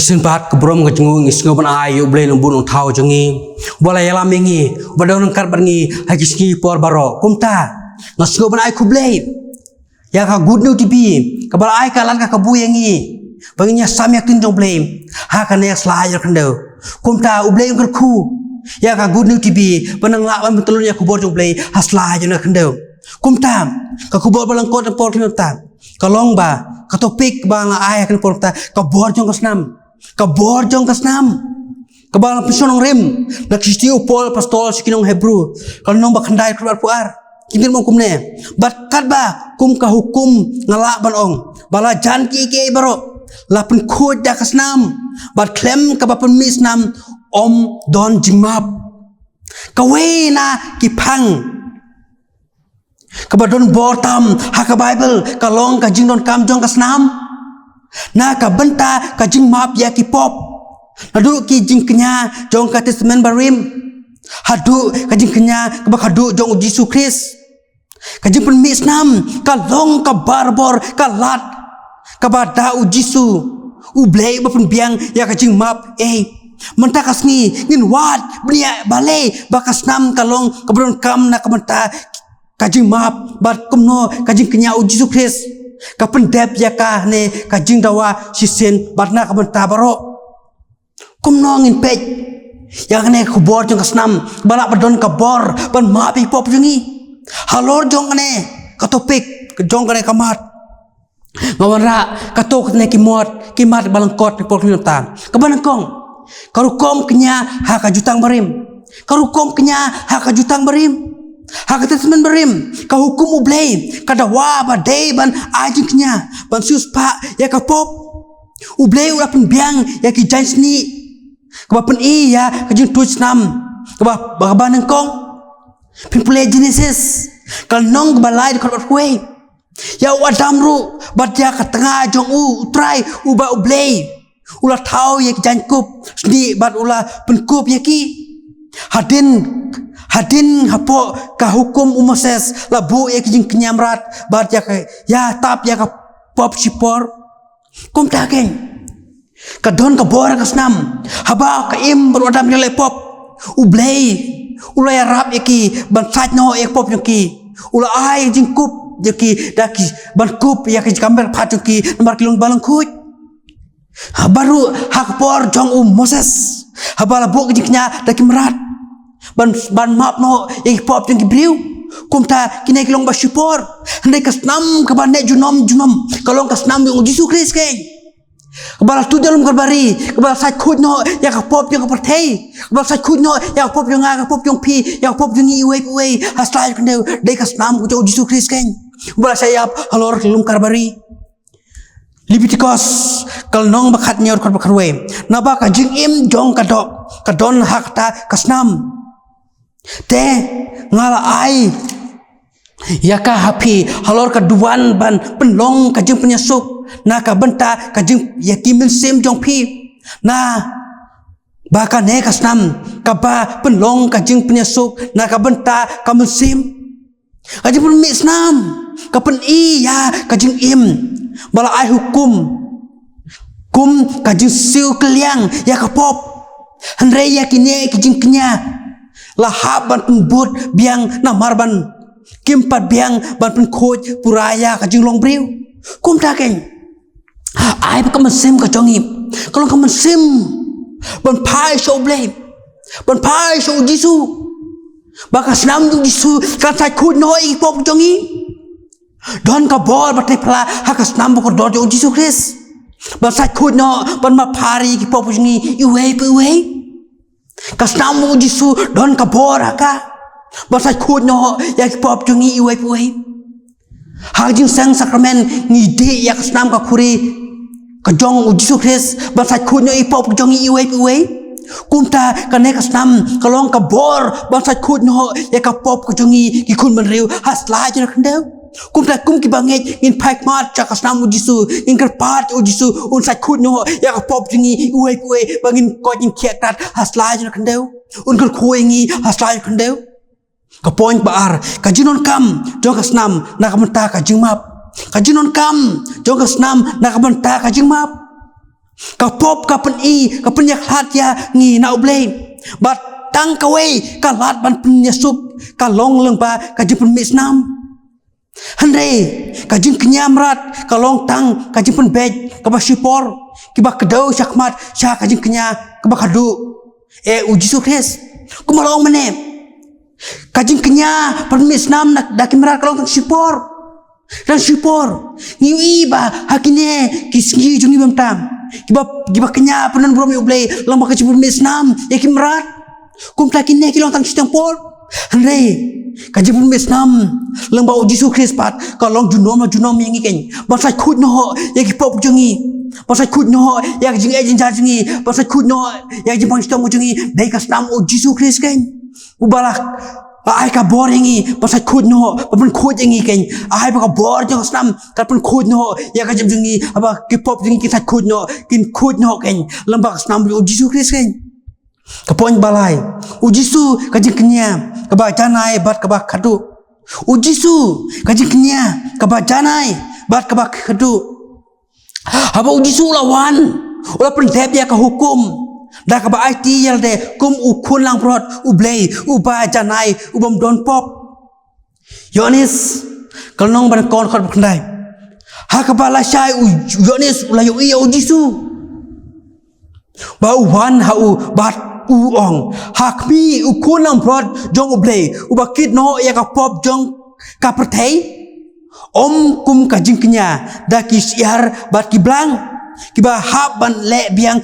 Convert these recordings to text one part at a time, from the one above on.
Hasin pat kebrom ke jengung isngoban ayu blay lumbun tau jengi bola yala mengi badon kar bangi hakiski por baro kumta ngasngoban ay kublay ya ka good new tibi kabal ay kalan ka kabu yangi banginya samyak tinjong blay ha kan ya slayer kandau kumta ublay ngker ku ya ka good new tibi banang lawan betulun ya kubor jong blay hasla jona kandau kumta ka kubor balang kot por kinta kalong ba ka topik bang ay kan por ta ka bor jong kasnam kabor jong kasnam kabal pisonong rem naksistiu pol pastol sikinong Hebrew kalau nong bakandai keluar puar kintir mong kumne bat kadba kum ka hukum ngala banong bala jan ki ke baro lapun khod da kasnam bat klem ka bapen misnam om don jimap kawena kipang kabadon bortam haka Bible kalong ka jingdon kam jong kasnam na ka benta ka jing map ya ki pop hadu ki jing kenya jong ka testament barim hadu ka jing kenya ka hadu jong Yesus Kris ka jing pen misnam ka long ka barbor ka lat ka bada Yesu u blay ba pen biang ya ka jing map menta kasni ngin wat bnia balai bakasnam kalong ka bron kam na ka menta ka jing map bat kumno ka jing kenya Yesus Kris kapan dep ya kah ne kajing dawa sisen batna kapan tabaro kum nongin pej yang ne kubor jong kasnam balak badon kabor ban mapi pop jungi halor jong ne katopik jong ne kamat ngawanra katok ne kimat balangkot pol kinta kabanangkong karukom kenya ha kajutang barim karukom kenya ha kajutang barim hak testament berim ka hukum ublay kada wa ba day ban ajingnya ban suspa ya ka pop ublay ula pen biang ya ki jansni ka pen ya ka jing tuj nam ka ba banang kong pen play Genesis kal nong balai ka way ya wadam ru bat ya ka tengah jong utrai uba ublay ula tau ya ki jankup sni bat ula pen kup ya ki hadin hapo ka hukum Moses labu ya kijing kenyamrat bat ya tap ya ka pop sipor kum takeng ka don ka bor ka snam haba ka im berodam nilai pop ublay ulai rap iki ban sat no ek pop yuki ula ai jingkup yuki daki ban kup ya ki kamber phat yuki nomor kilong balang kuj habaru hak por jong Moses haba labu kijing kenya daki merat ban map no yang pop yang kibriu kumta kinai kilong basipor handai kasnam kabane junom kalong kasnam yung Yesus Kris keng kabal tu dalam karbari kabal sat khud no ya ka pop yung perthei kabal sat khud no ya pop yung nga pop yung pi ya pop yung iwe hastai kandeu dei kasnam ku Yesus Kris keng kabal sayap halor kilong karbari Leviticus kal nong bakat nyor kar bakarwe naba ka jing im jong kadon hakta kasnam te ngala ai yaka hapi halor kaduan ban penlong kajing penyasuk na ka benta kajing yakimin sim jong pi na baka ne kasnam kaba penlong kajing penyasuk na ka benta kamun sim kajing pun misnam kapen ya kajing im bala ai hukum kum kajing siu keliang ya kapop handre yakine kajing kenya lahab ban pembut biang namar ban kimpat biang ban pen khoj puraya ka jing long briu kum takeng ai ka mesim ka jongi kalau ka mesim ban pai so blame ban pai so Yesu baka snam du Yesu ka sai khud noi pop jongi don ka bol bat pla ha ka snam ko do Yesu Kris ban sai khud no ban ma phari ki pop jongi iwe kasnamu Yesu don ka bora ka basai khud no ya pop jungi iwe hajing sang sakramen ngide ya kasnam ka khuri ka jong Yesu Kris basai khud no pop jungi iwe kumta ka ne kasnam kalong ka bor basai khud no ya ka pop ka jungi ki kun man riu hasla jena kandeu kumta kum ki banget in paik mat cha kasnam Yesu in kar pat Yesu un sai khud no ya ka pop jungi iwe bangin ko jing kiat hasla jena kandeu un kar khuengi hasla kandeu ka point baar ka jinon kam jong kasnam na ka menta ka jingmap ka jinon kam jong kasnam na ka menta ka jingmap Kapop kapan kapan yak hat ya ngi na ublay. Bat tang kawai kalat ban punya sup kalong lengpa kajing pun misnam. Handai kajing kenyamrat kalong tang kajing pun bej kabah sipor kibah kedau syakmat syak kajing kenya kabah kadu uji sukres kumalong menem kajing kenya pun misnam nak dakimrat kalong tang sipor dan sipor ngiwi ba hakine kisgi jungi bamtam kibah kenya penan bromi ublay lamba kajing pun misnam yakimrat kum takine kilong tang sitempor handai kajing pun mesnam lembau uji sukres pat kalong junom yang ikan pasal kut no yang kipop jungi pasal kut no yang jing ejin jungi pasal kut no yang jing pangstong jungi dai kasnam uji sukres kan ubalak ai ka bor yangi pasal kut no pun kut yang ikan ai ka bor jong kasnam pun kut no yang kajing jungi apa kipop jungi kisah kut no kin kut no kan lembau kasnam uji sukres kan kapon balai ujisu kajing kenya kabah janai bat kabah kadu ujisu kajing kenya kabah janai bat kabah kadu haba ujisu lawan ula pendep ya ka hukum da kabah IT yal de kum ukun lang prot ublay uba janai ubam don pop Yonis kalnong ban kon khot khandai ha kabah la syai Yonis ulayo iya ujisu bau wan hau bat uong hakmi ukunang prod jong ublay ubakit no ya ka pop jong ka pertei om kum kajing kenya da kisiar bat kiblang kiba haban le biang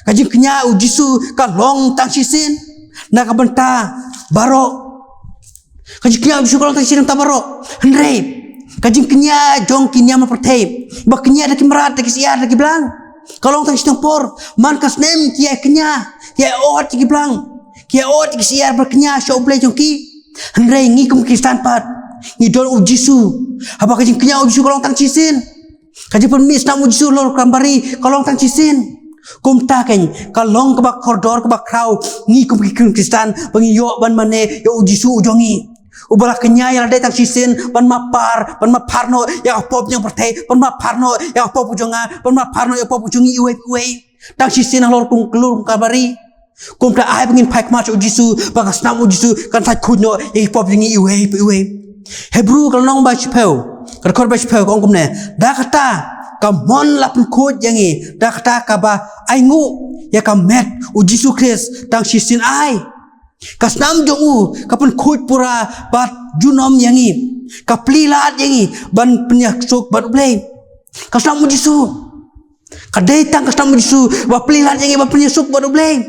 kajing kenya ujisu ka long tang sisin na ka benta baro kajing kenya ujisu ka long tang sisin ta baro hendrei kajing kenya jong kinya ma pertei ba kenya da kimrat da kisiar da kiblang kalong tang sitempor man kasnem kia kenya kia ot ki blang kia ot ki siar berkenya show play jongki hendrai ngi kum kristan pat ngi dol ujisu apa kajing kenya ujisu kalong tang cisin kajing permis nam ujisu lor kambari kalong tang cisin kum ta ken kalong kebak koridor kebak krau ngi kum kristan bangi yo ban mane yo ujisu ujongi ubala kenya yang ada tang cisin ban mapar no ya pop yang pertai ban mapar no ya pop ujonga ban mapar no ya pop ujongi iwe tang cisin lor kum kelur kabari kum ta ai bangin paik mas ujisu bagas nam ujisu kan sat kuno e pop jingi iwe Hebrew kalong ba chipeu rekor ba chipeu kong kumne da kata kamon lapun kod yangi da kata kaba aingu ya kamet ujisu kris tang sisin ai kasnam jongu kapun kod pura bat junom yangi kaplilat yangi ban penyaksuk bat play kasnam ujisu kadai tang kasnam ujisu ba plilat yangi ba penyasuk bat play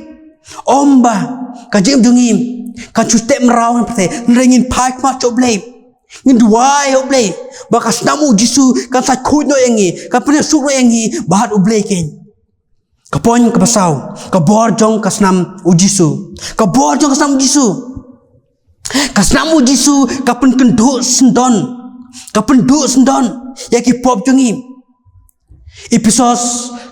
Omba kajim dungim kacutek merau pete nringin paik ma coblay ngin duai oblay bakas namu jisu kan sakut no yangi kan punya sukro yangi bahat oblay ken kapon kapasau kabor jong kasnam ujisu kabor jong kasnam ujisu kasnam ujisu kapun kenduk sendon yaki pop jongi episode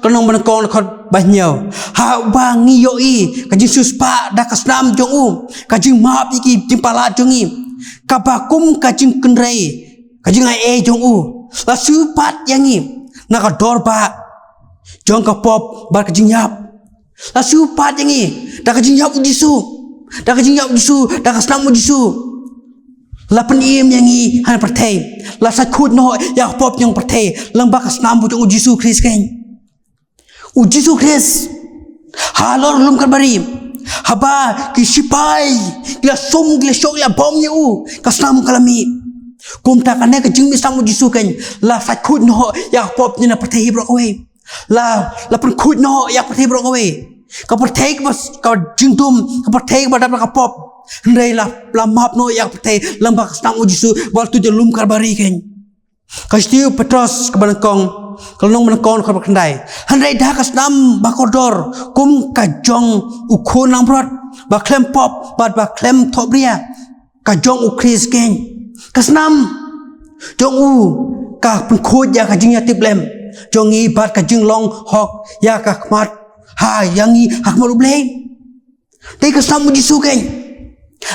kanong menekon khot banyo ha bangi yoi kajing suspa da kasnam jongu kajing maap iki jimpala jongi kabakum kajing kenrei kajing ai jongu la supat yangi naka dorba jong ka pop bar kajing yap la supat yangi da kajing yap ujisu da kasnam ujisu la penim yangi han pertei la sakut no ya pop yang pertei lamba kasnam bu jong ujisu kris ken ujisu kris halor lum karbari haba kisipai kila som kila syok ya bom yu kasnam kalami kum takane ke jing misam ujisu ken la sakut no ya pop ni na pertei bro kowe la pun kut no ya pertei bro kowe ka pertei bas ka jingtum ka pertei ba ka pop ndai la map no ya pertei lamba kasnam ujisu bal tu je lum karbari ken kastiu petros kebanakong kalau menekon kau berkendai, handai dah kasnam bakodor, kum kajong ukun namprot, baklem pop, baklem tobria, kajong ukris ken, kasnam, jong ka pengkod ya kajing ya tiblem, jongi bat kajing long hok ya kakmat, ha yangi hakmat ublay, dai kasnam ujisu ken,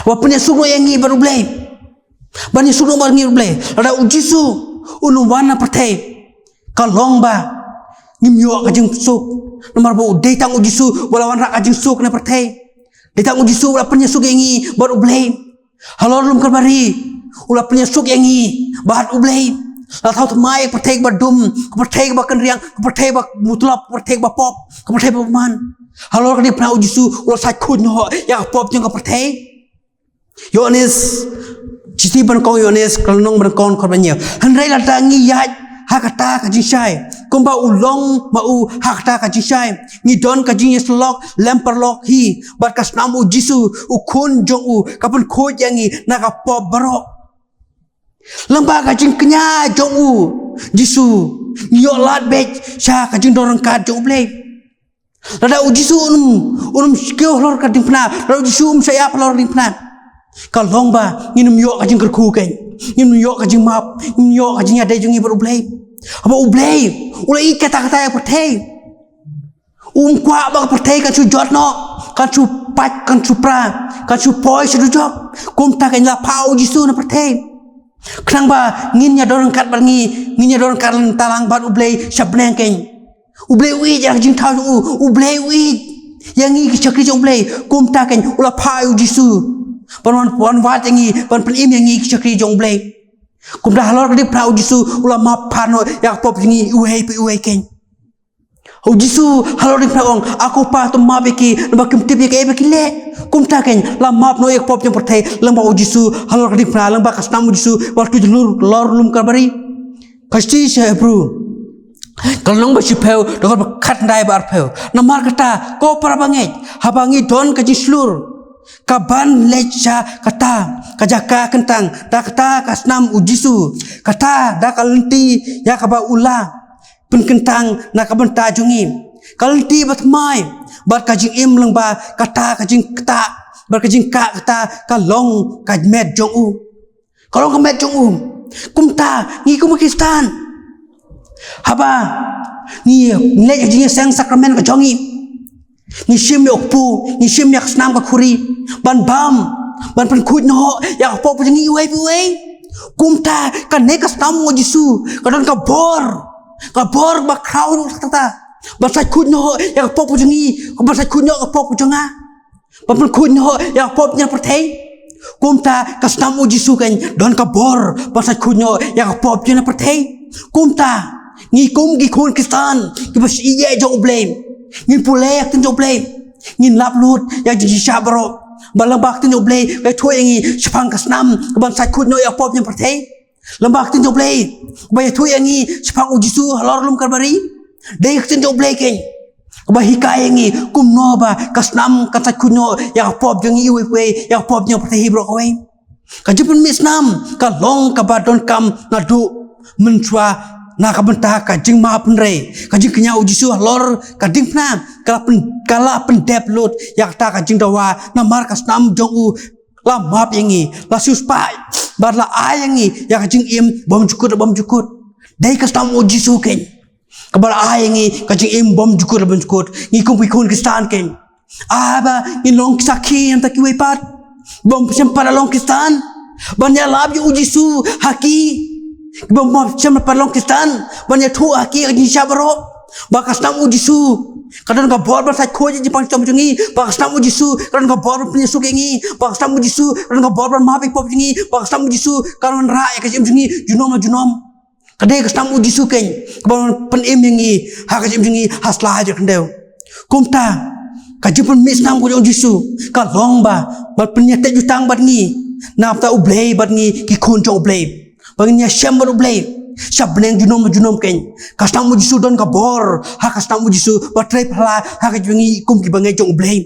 wapun ya suno yangi baru ublay, bani suno baru ublay, ada ujisu unuwana pertai. Kalong ba ngimyo ka jing suk nomor bu dei tang ujisu walawan rak ajing suk na pertai dei tang ujisu wala punya suk yangi baru ublay halor lum karbari wala punya suk yangi bahat ublay la thau thmai pertai ba dum pertai ba kan riang pertai ba mutlap pertai ba pop pertai ba man halor ka di pra ujisu wala sai khud no ya pop jing ka pertai Yohanes Citi ban kong Yohanes kalnong ban kong korbannya handrai la tangi ya hakata ka jishai kumba ulong mau hakata ka jishai ni don ka jinyes lok lempar lok hi bat kas namu jisu ukun jong u kapun khoj yangi na ka pop barok lamba ka jing kenya jong u jisu yo lat bej sha ka jing dorang ka jong blei lada u jisu unum skill lor ka ding pna lada jisu saya lor ding pna ka longba nginum yo ka jing kerku ken nginum yo ka jing map nginum yo ka jing ada jong i baru blei apa ublay ulai kata-kata yang pertai kwa bang pertai kan su jot no kan su pat kan su pra kan su poi su jok kum ta kan la pau jisu na pertai kang ba ngin nya dorang kat bangi ngin nya dorang kat talang ban ublay sabneng ken ublay wi jak jing thau ublay wi yang ngi chakri jong ublay kum ta kan ula pau jisu pan wat yang pan pen im yang ngi chakri jong ublay kum dah halor di prau jisu ula map pano yak pop ni uai ken ho jisu halor di prau aku pa to map ki ba kum tip ke le kum ta ken la map no yak pop jeng pertai lang ba jisu halor di prau lang ba kastam jisu waktu jelur lor lum karbari pasti saya bro kalong ba sipeu dokor khat dai bar peu namar kata ko para bangai habangi don ka jislur kaban lecha kata kajaka kentang da kata kasnam ujisu kata da kalenti ya kaba ula pen kentang na kaban tajungi kalenti bat mai bat kajing im lang ba kata kajing kata bar kajing ka kata kalong kajmet jong u kalong kamet jong u kumta ngi kumakistan haba ni le kajing sang sakramen ka jongi ngishim yok pu ngishim yak snam ka khuri ban bam ban pen khut no yak pop jingi uai kumta kan ne ka snam mo jisu kadon ka bor ba kraun tata ba sai khut no yak pop jingi ba sai khut no ka pop jonga ba pen khut no yak pop nya perthei kumta ka snam mo jisu kan don ka bor ba sai khut no yak pop nya perthei kumta ngi kum gi khun kistan ki bas iye jo blame ngin pulek tin joblay ngin lap lut ya ji shabro balambak tin joblay ba thoi ngi chpang kasnam ban sai khut no ya pop nyam perthei lambak tin joblay ba thoi ngi chpang ujisu halor lum karbari dei tin joblay ken ba hikai ngi kum no ba kasnam ka sai khut no ya pop jeng i we ya pop nyam perthei bro koi ka jipun misnam ka long ka ba don kam ngadu menchwa na kabenta ka jing ma penre ka jing kenya ujisu lor ka ding pna kala pen dep lot yak ta ka jing dawa na mar ka snam jong u la map yangi la sus pa bar la ayangi yak jing im bom jukut dai ka snam ujisu ken ka bar ayangi ka jing im bom jukut ngi kum pikun kistan ken aba in long sakhi anta ki we pat bom sempa long kistan banya lab ujisu haki bom macam parlong kistan banyak tu aki ni sabro bakas nam ujisu kadang ka bor ba sai khoj ji pang chom jungi bakas nam ujisu kadang ka bor punya sukengi bakas nam ujisu kadang ka bor ma pik pop jungi bakas nam ujisu kadang ra ya kasim jungi junom kadai kas nam ujisu ken bon pen im yangi ha kasim jungi hasla aja kendeu kumta kajipun mis nam ko ujisu ka long ba punya te jutang bat ngi nap ta ublei bat ngi ki khun jo ublei baginya syambar ublay sabneng junom ken kastam ujisu don kabor ha kastam ujisu batrai phala ha ka jungi kum ki bangai jong ublay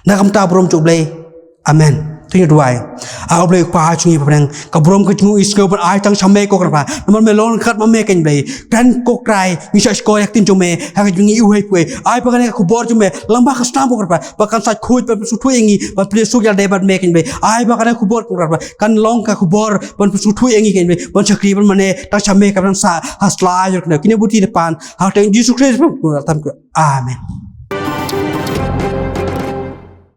na kam ta brom jong ublay amen tunya duai a ublay pa chungi pang ka brom ka chungi isko ban ai tang samme ko kra namar me lon khat ma me ken blay dan ko krai mi sa sko yak tin jong me ha ka jungi u hei pue ai pa ka bor jong me lamba kastam ko kra ba kan sa khoj pa su thu yengi ba ple su gal dai bat me ken blay ai ba ka bor ko kra kan long ka bor ban su thu yengi ken blay ban chakri ban mane ta samme ka ban sa hasla yo kne kine buti de pan ha teng jisu christ tam amen